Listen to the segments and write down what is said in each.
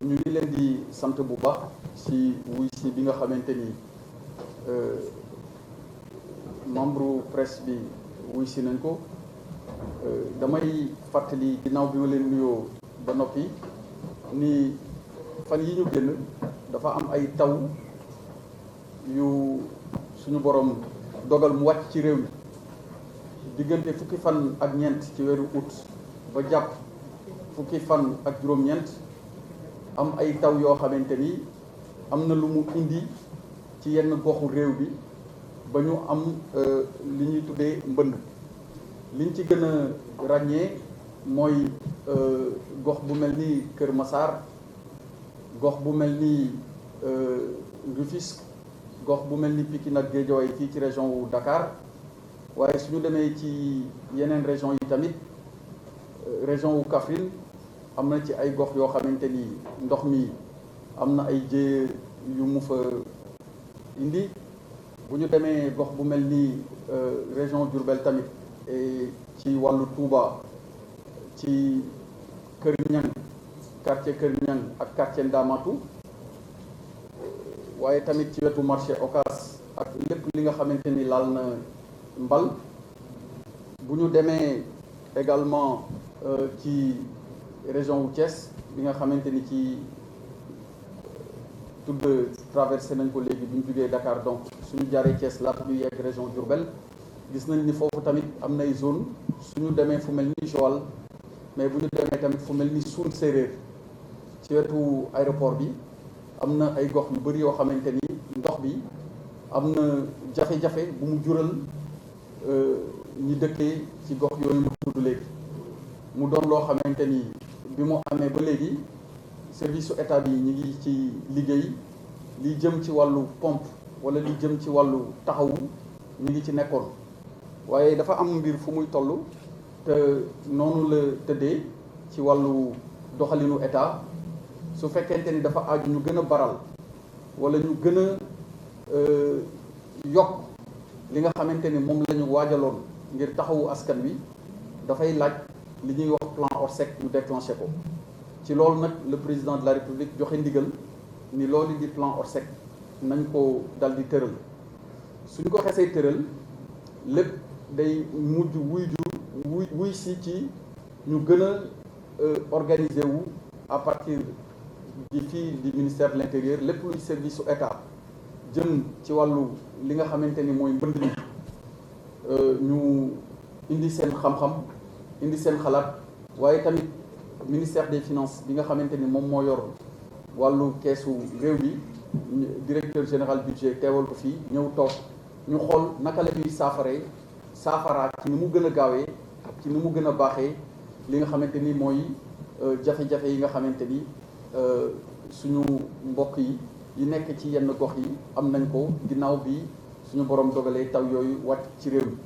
ñu ngi leen di sant bu baax ci wuy si bi nga xamante ni membre presse bi wuy si nañ ko damay fàttali ginnaaw bi ma leen nuyoo ba noppi ni fan yi ñu génn dafa am ay taw yu suñu borom dogal mu wàcc ci réew mi diggante fukki fan ak ñeent ci weeru août ba jàpp fukki fan ak juróom-ñeent am ay taw yoo xamante ni am na lu mu indi ci yenn goxu réew bi ba ñu am li ñuy tuddee mbënd liñ ci gën a ràññee mooy gox bu mel ni Kër Massar gox bu mel ni Rufisque gox bu mel ni Pikine ak Guédiawaye fii ci région wu Dakar waaye suñu demee ci yeneen région yi tamit région wu Kaffrine am na ci ay gox yoo xamante ni ndox mi am na ay jéye yu mu fa indi bu ñu demee gox bu mel ni région Diourbel tamit ci wàllu Touba ci Kër Ñang quartier Kër Ñang ak quartier Ndamatou waaye tamit ci wetu marché Ocass ak lépp li nga xamante ni laal na mbal bu ñu demee également ci région wu Thiès bi nga xamante ni ci tudd traversé nañ ko léegi bu ñu jugee Dakar donc suñu jaaree Thiès laata ñu yegg région Diourbel gis nañ ni foofu tamit am nay zone suñu demee fu mel ni Joal mais bu ñu demee tamit fu mel ni Suun Séeréer ci wetu aéroport bi am na ay gox yu bëri yoo xamante ni ndox bi am na jafe-jafe bu mu jural ñi dëkkee ci gox yooyu mu tudd léegi mu doon loo xamante ni bi mu amee ba léegi service su état bi ñi ngi ci liggéey li jëm ci wàllu pompe wala li jëm ci wàllu taxawu ñi ngi ci nekkoon waaye dafa am mbir fu muy toll te noonu la tëddee ci wàllu doxalinu état su fekkente ni dafa aaju ñu gën a baral wala ñu gën a yokk li nga xamante ni moom la ñu waajaloon ngir taxawu askan wi dafay laaj li ñuy wax plan Orsec ñu déclenché ko ci loolu nag le président de la république joxe ndigal ni loolu di plan Orsec nañ ko dal di tëral suñ ko xesee tëral lépp day mujj wuy si ci ñu gën a organiser wu à partir di fii di ministère de l'intérieur lépp luy service su état jëm ci wàllu li nga xamante ni mooy mbënd mi ñu indi seen xam-xam indi seen xalaat waaye tamit ministère des finances bi nga xamante ni moom moo yor wàllu keesu réew bi directeur général budget teewal ko fii ñëw toog ñu xool naka la ñuy saafara ci ni mu gën a gaawee ci ni mu gën a baaxee li nga xamante ni mooy jafe-jafe yi nga xamante ni suñu mbokk yi nekk ci yenn gox yi am nañ ko ginnaaw bi suñu borom dogalee taw yooyu wàcc ci réew mi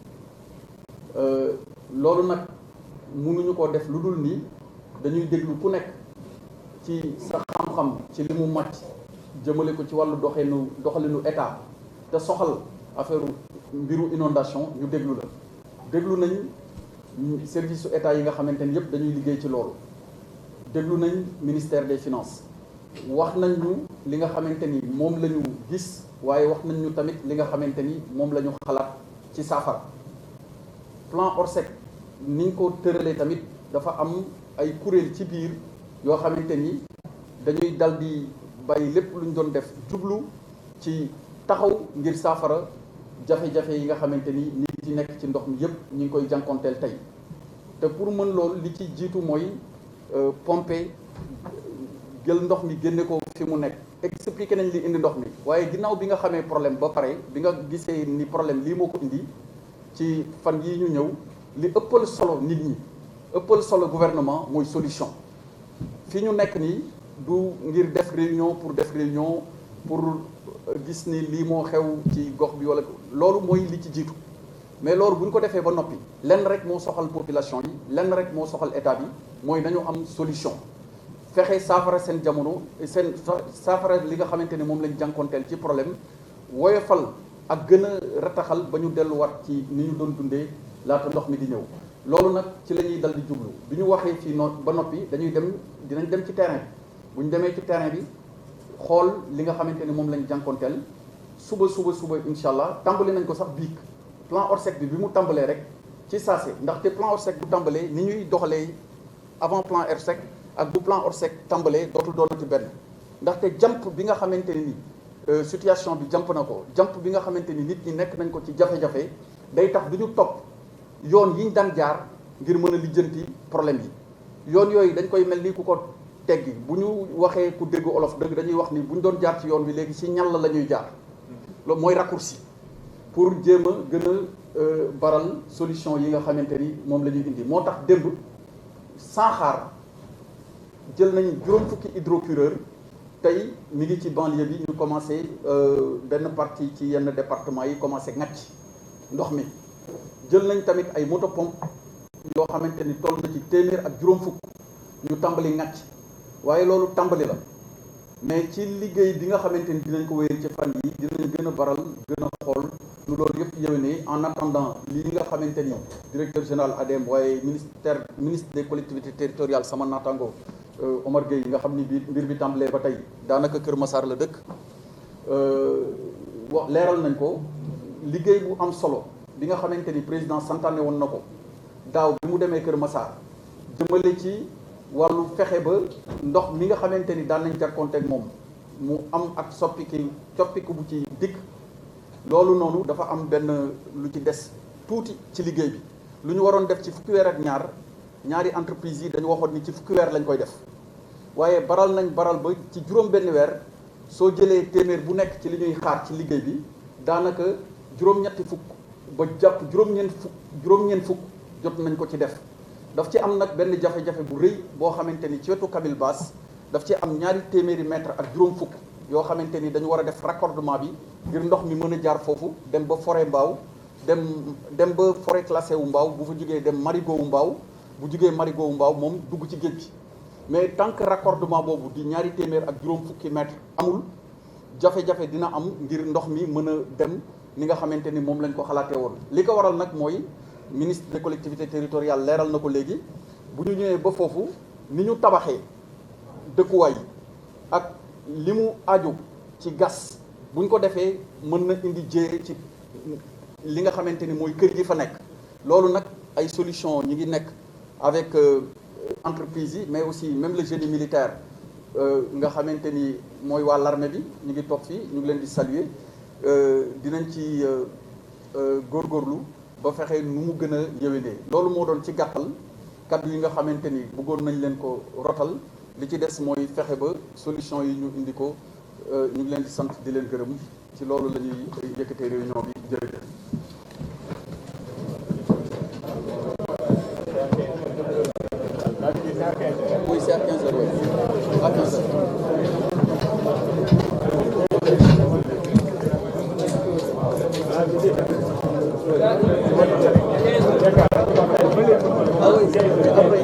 loolu nag mënuñu ko def lu dul ni dañuy déglu ku nekk ci sa xam-xam ci li mu màcc jëmale ko ci wàllu doxalinu état te soxal affaire mbiru inondation ñu déglu la déglu nañ service su état yi nga xamante ni yëpp dañuy liggéey ci loolu déglu nañ ministère des finances wax nañ ñu li nga xamante ni moom la ñu gis waaye wax nañ ñu tamit li nga xamante ni moom la ñu xalaat ci saafara plan Orsec niñ ko tëralee tamit dafa am ay kuréel ci biir yoo xamante ni dañuy dal di bàyyi lépp lu ñu doon def jublu ci taxaw ngir saafara jafe-jafe yi nga xamante ni nit ci nekk ci ndox mi yëpp ñu ngi koy jànkonteel tey te pour mën loolu li ci jiitu mooy pomper jël ndox mi génne ko fi mu nekk expliqué nañ li indi ndox mi waaye ginnaaw bi nga xamee problème ba pare bi nga gisee ni problème lii moo ko indi ci fan yii ñu ñëw li ëppal solo nit ñi ëppal solo gouvernement mooy solution fi ñu nekk nii du ngir def réunion pour gis ni lii moo xew ci gox bi wala loolu mooy li ci jiitu mais loolu bu ñu ko defee ba noppi lenn rek moo soxal population yi lenn rek moo soxal état bi mooy nañu am solution fexe saafara seen jamono seen saafara li nga xamante ne moom lañ jànkoonteel ci problème woyofal ak gën a rataxal ba ñu delluwaat ci ni ñu doon dundee laata ndox mi di ñëw loolu nag ci la ñuy dal di jublu bi ñu waxee fii ba noppi dinañ dem ci terrain bu ñu demee ci terrain bi xool li nga xamante ni moom lañ jànkonteel suba incha allah tàmbali nañ ko sax biig plan Orsec bi mu tàmbalee rek ci saase ndaxte plan Orsec bu tàmbalee ni ñuy doxalee avant plan Orsec ak bu plan Orsec tàmbalee dootul doonati benn ndaxte jàmp bi nga xamante ni situation bi jàmp na ko jàmp bi nga xamante ni nit ñi nekk nañ ko ci jafe-jafe day tax du ñu topp yoon yi ñu daan jaar ngir mën a lijjanti problème yi yoon yooyu dañ koy mel ni ku ko teggi bu ñu waxee ku dégg olof dëgg dañuy wax ni bu ñu doon jaar ci yoon bi léegi ci ñal la ñuy jaar loolu mooy raccourci pour jéem a gën a baral solution yi nga xamante ni moom la ñuy indi moo tax démb sans xaar jël nañ juróom fukki hydrocureur tey mi ngi ci banlieue bi ñu commencé benn partie ci yenn département yi commencé ngàcc ndox mi jël nañ tamit ay moto pompe yoo xamante ni toll na ci téeméer ak juróom fukk ñu tàmbali ngàcc waaye loolu tàmbali la mais ci liggéey bi nga xamante ni dinañ ko wéyal ci fan yi dinañ gën a baral gën a xool nu loolu yëpp yéwénee en attendant lii nga xamante ni directeur général ADM waaye ministre des collectivités territoriales sama naataango Omar Gueye nga xam ni bi mbir bi tàmbalee ba tey daanaka Kër Massar la dëkk wax leeral nañ ko liggéey bu am solo bi nga xamante ni président santaane woon na ko daaw bi mu demee Kër Massar jëmale ci wàllu fexe ba ndox mi nga xamante ni daan nañ jàkkoonteeg moom mu am ak coppiku bu ci dikk loolu noonu dafa am benn lu ci des tuuti ci liggéey bi lu ñu waroon def ci fukki weer ak ñaari entreprise yi dañu waxoon ni ci fukki weer lañ koy def waaye baral ba ci juróom benn weer soo jëlee téeméer bu nekk ci li ñuy xaar ci liggéey bi daanaka juróom-ñetti fukk ba jàpp juróom-ñeent fukk jot nañ ko ci def daf ci am nag benn jafe-jafe bu rëy boo xamante ni ci wetu Kabil Baas daf ci am ñaari téeméeri mètre ak juróom fukk yoo xamante ni dañu war a def raccordement bi ngir ndox mi mën a jaar foofu dem ba forêt Mbao dem ba forêt classée wu Mbao bu fa jógee dem marigot wu Mbao bu jógee marigot wu Mbao moom dugg ci géej gi mais tant que raccordement boobu di ñaari téeméer ak juróom fukki mètre amul jafe-jafe dina am ngir ndox mi mën a dem ni nga xamante ni moom lañ ko xalaatee woon li ko waral nag mooy ministre des collectivités territoriales leeral na ko léegi bu ñu ñëwee ba foofu ni ñu tabaxee dëkkuwaay ak li mu aju ci gas bu ñu ko defee mën na indi jéere ci li nga xamante ni mooy kër gi fa nekk loolu nag ay solution ñi ngi nekk avec entreprise yi mais aussi même le génie militaire nga xamante ni mooy waa l'armée bi ñu ngi toog fii ñu ngi leen di saluer dinañ ci góorgóorlu ba fexe nu mu gën a yëwénee loolu moo doon ci gàttal kaddu yi nga xamante ni bëggoon nañ leen ko rotal li ci des mooy fexe ba solution yi ñu indi ko ñu ngi leen di sant di leen gërëm ci loolu la ñuy yëkkatee réunion bi jërëjëf. Oui, c'est à 15h, oui. À 15h. Ah oui, c'est après.